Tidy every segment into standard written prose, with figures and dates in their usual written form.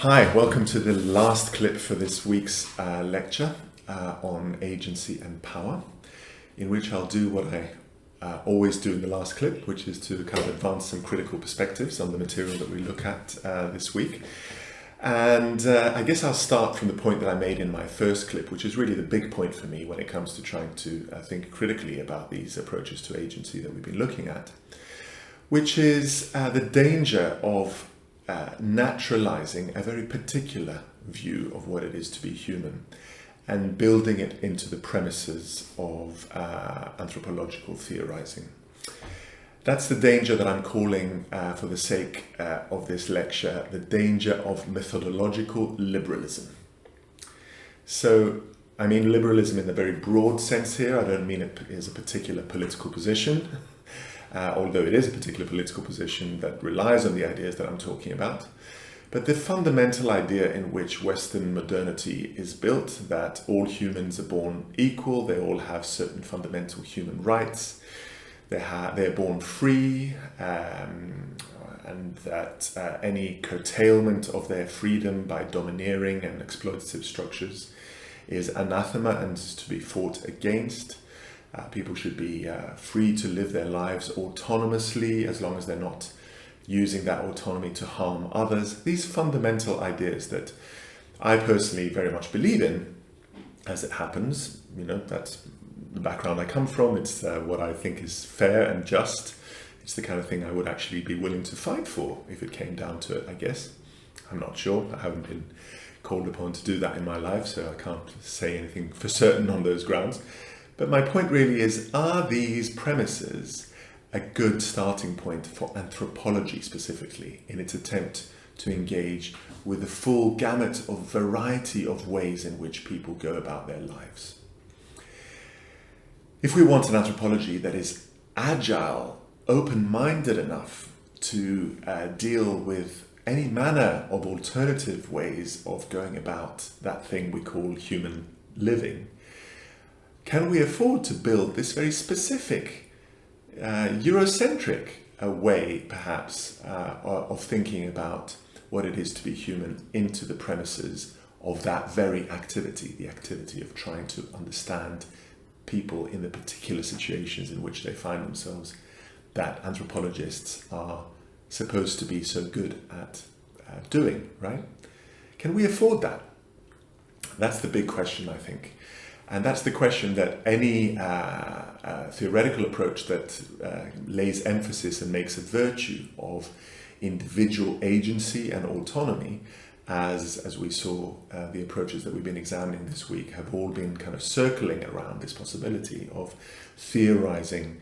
Hi, welcome to the last clip for this week's lecture on agency and power, in which I'll do what I always do in the last clip, which is to kind of advance some critical perspectives on the material that we look at this week. And I guess I'll start from the point that I made in my first clip, which is really the big point for me when it comes to trying to think critically about these approaches to agency that we've been looking at, which is the danger of naturalizing a very particular view of what it is to be human and building it into the premises of anthropological theorizing. That's the danger that I'm calling, for the sake of this lecture, the danger of methodological liberalism. So, I mean liberalism in the very broad sense here. I don't mean it as a particular political position. Although it is a particular political position that relies on the ideas that I'm talking about. But the fundamental idea in which Western modernity is built, that all humans are born equal, they all have certain fundamental human rights, they're born free, and that any curtailment of their freedom by domineering and exploitative structures is anathema and is to be fought against. People should be free to live their lives autonomously as long as they're not using that autonomy to harm others. These fundamental ideas that I personally very much believe in, as it happens, that's the background I come from. It's what I think is fair and just. It's the kind of thing I would actually be willing to fight for if it came down to it, I guess. I'm not sure. I haven't been called upon to do that in my life, so I can't say anything for certain on those grounds. But my point really is, are these premises a good starting point for anthropology specifically in its attempt to engage with the full gamut of variety of ways in which people go about their lives? If we want an anthropology that is agile, open-minded enough to deal with any manner of alternative ways of going about that thing we call human living, can we afford to build this very specific, Eurocentric way, perhaps, of thinking about what it is to be human into the premises of that very activity, the activity of trying to understand people in the particular situations in which they find themselves, that anthropologists are supposed to be so good at doing, right? Can we afford that? That's the big question, I think. And that's the question that any theoretical approach that lays emphasis and makes a virtue of individual agency and autonomy, as we saw the approaches that we've been examining this week have all been kind of circling around this possibility of theorizing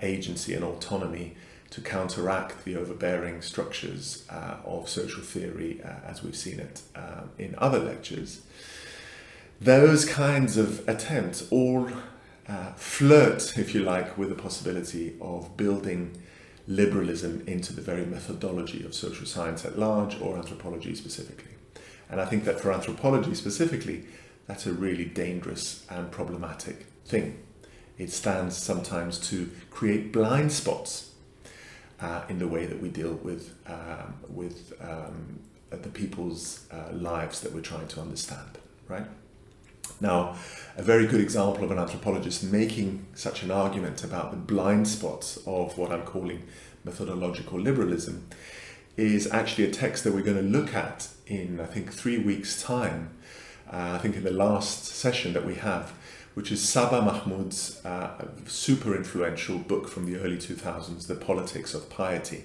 agency and autonomy to counteract the overbearing structures of social theory as we've seen it in other lectures. Those kinds of attempts all flirt, if you like, with the possibility of building liberalism into the very methodology of social science at large, or anthropology specifically. And I think that for anthropology specifically, that's a really dangerous and problematic thing. It stands sometimes to create blind spots in the way that we deal with the people's lives that we're trying to understand, right? Now, a very good example of an anthropologist making such an argument about the blind spots of what I'm calling methodological liberalism is actually a text that we're going to look at in, I think, 3 weeks' time, I think in the last session that we have, which is Saba Mahmood's super influential book from the early 2000s, The Politics of Piety.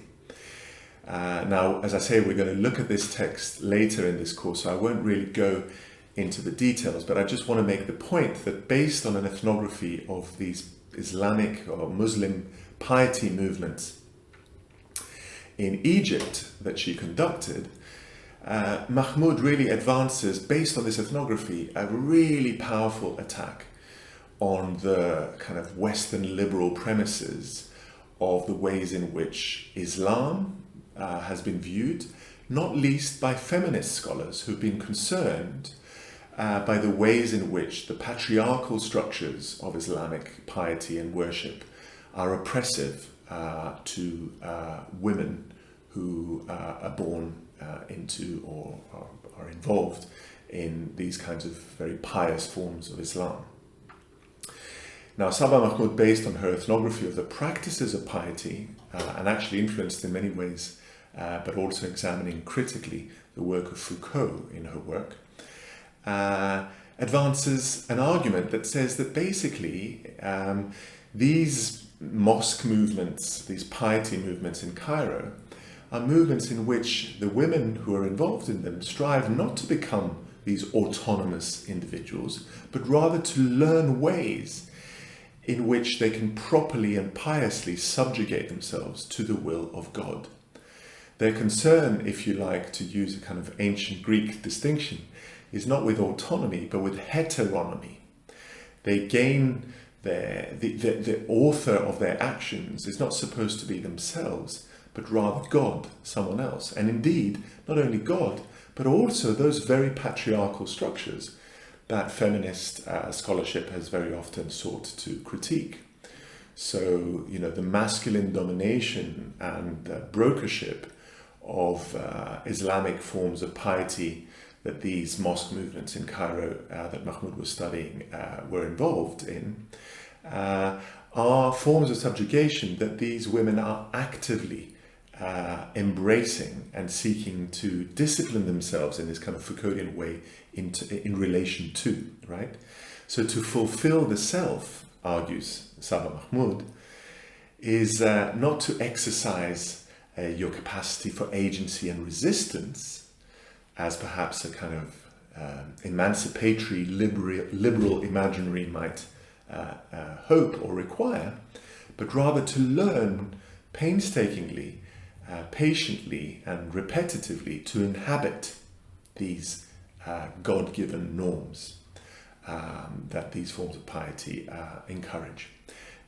Now, as I say, we're going to look at this text later in this course, so I won't really go into the details, but I just want to make the point that based on an ethnography of these Islamic or Muslim piety movements in Egypt that she conducted, Mahmood really advances, based on this ethnography, a really powerful attack on the kind of Western liberal premises of the ways in which Islam has been viewed, not least by feminist scholars who've been concerned by the ways in which the patriarchal structures of Islamic piety and worship are oppressive to women who are born into or are involved in these kinds of very pious forms of Islam. Now, Saba Mahmood, based on her ethnography of the practices of piety, and actually influenced in many ways, but also examining critically the work of Foucault in her work, advances an argument that says that basically these mosque movements, these piety movements in Cairo, are movements in which the women who are involved in them strive not to become these autonomous individuals, but rather to learn ways in which they can properly and piously subjugate themselves to the will of God. Their concern, if you like, to use a kind of ancient Greek distinction, is not with autonomy, but with heteronomy. They gain the author of their actions is not supposed to be themselves, but rather God, someone else. And indeed, not only God, but also those very patriarchal structures that feminist scholarship has very often sought to critique. So, the masculine domination and brokership of Islamic forms of piety that these mosque movements in Cairo that Mahmoud was studying were involved in are forms of subjugation that these women are actively embracing and seeking to discipline themselves in this kind of Foucauldian way in relation to, right? So to fulfill the self, argues Saba Mahmood, is not to exercise your capacity for agency and resistance as perhaps a kind of emancipatory, liberal imaginary might hope or require, but rather to learn painstakingly, patiently and repetitively to inhabit these God-given norms that these forms of piety encourage.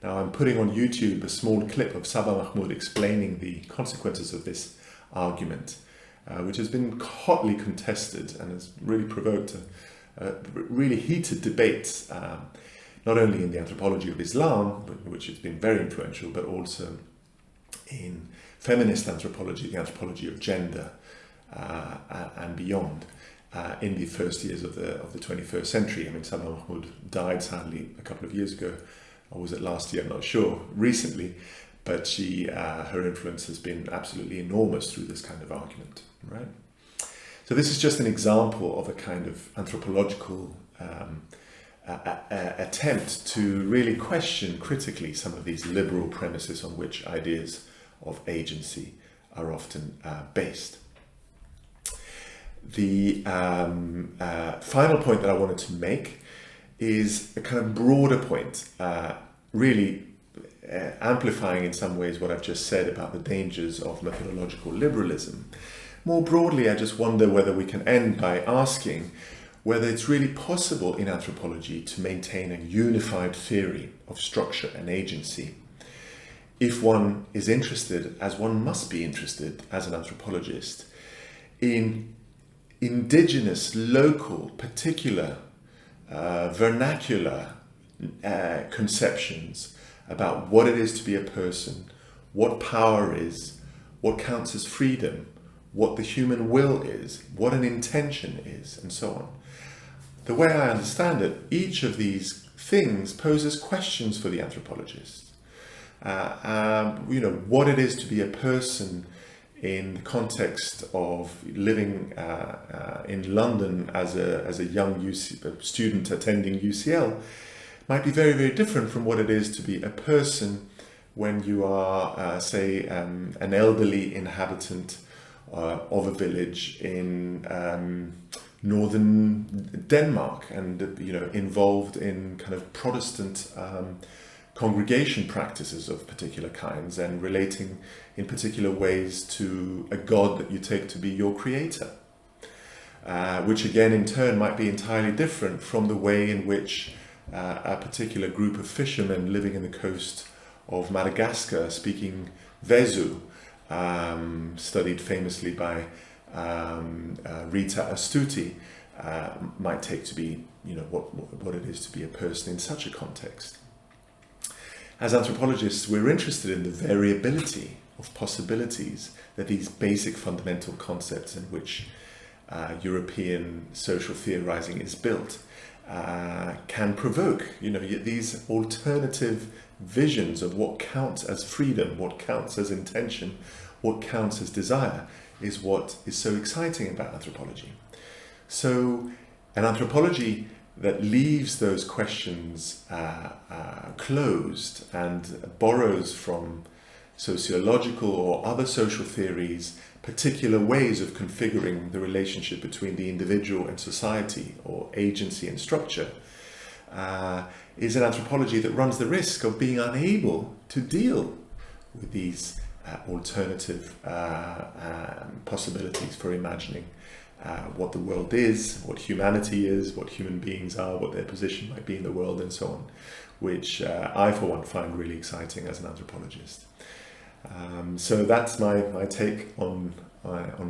Now, I'm putting on YouTube a small clip of Saba Mahmood explaining the consequences of this argument, which has been hotly contested and has really provoked a really heated debate, not only in the anthropology of Islam, which has been very influential, but also in feminist anthropology, the anthropology of gender, and beyond, in the first years of the 21st century. I mean, Saba Mahmood died sadly a couple of years ago, or was it last year? I'm not sure. Recently, but her influence has been absolutely enormous through this kind of argument, right? So this is just an example of a kind of anthropological attempt to really question critically some of these liberal premises on which ideas of agency are often based. The final point that I wanted to make is a kind of broader point, really amplifying in some ways what I've just said about the dangers of methodological liberalism. More broadly, I just wonder whether we can end by asking whether it's really possible in anthropology to maintain a unified theory of structure and agency if one is interested, as one must be interested as an anthropologist, in indigenous, local, particular, vernacular conceptions about what it is to be a person, what power is, what counts as freedom, what the human will is, what an intention is, and so on. The way I understand it, each of these things poses questions for the anthropologist. What it is to be a person in the context of living in London as a young student attending UCL might be very, very different from what it is to be a person when you are, say, an elderly inhabitant of a village in northern Denmark and involved in kind of Protestant congregation practices of particular kinds and relating in particular ways to a God that you take to be your creator, which again in turn might be entirely different from the way in which a particular group of fishermen living in the coast of Madagascar speaking Vezu, studied famously by Rita Astuti, might take to be what it is to be a person in such a context. As anthropologists, we're interested in the variability of possibilities that these basic fundamental concepts in which European social theorizing is built can provoke. These alternative visions of what counts as freedom, what counts as intention, what counts as desire is what is so exciting about anthropology. So an anthropology that leaves those questions closed and borrows from sociological or other social theories particular ways of configuring the relationship between the individual and society, or agency and structure, is an anthropology that runs the risk of being unable to deal with these alternative possibilities for imagining what the world is, what humanity is, what human beings are, what their position might be in the world, and so on, which I, for one, find really exciting as an anthropologist. So that's my take on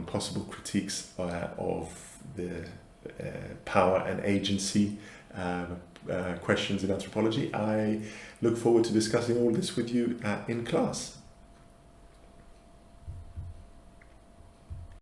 possible critiques of the power and agency questions in anthropology. I look forward to discussing all this with you in class.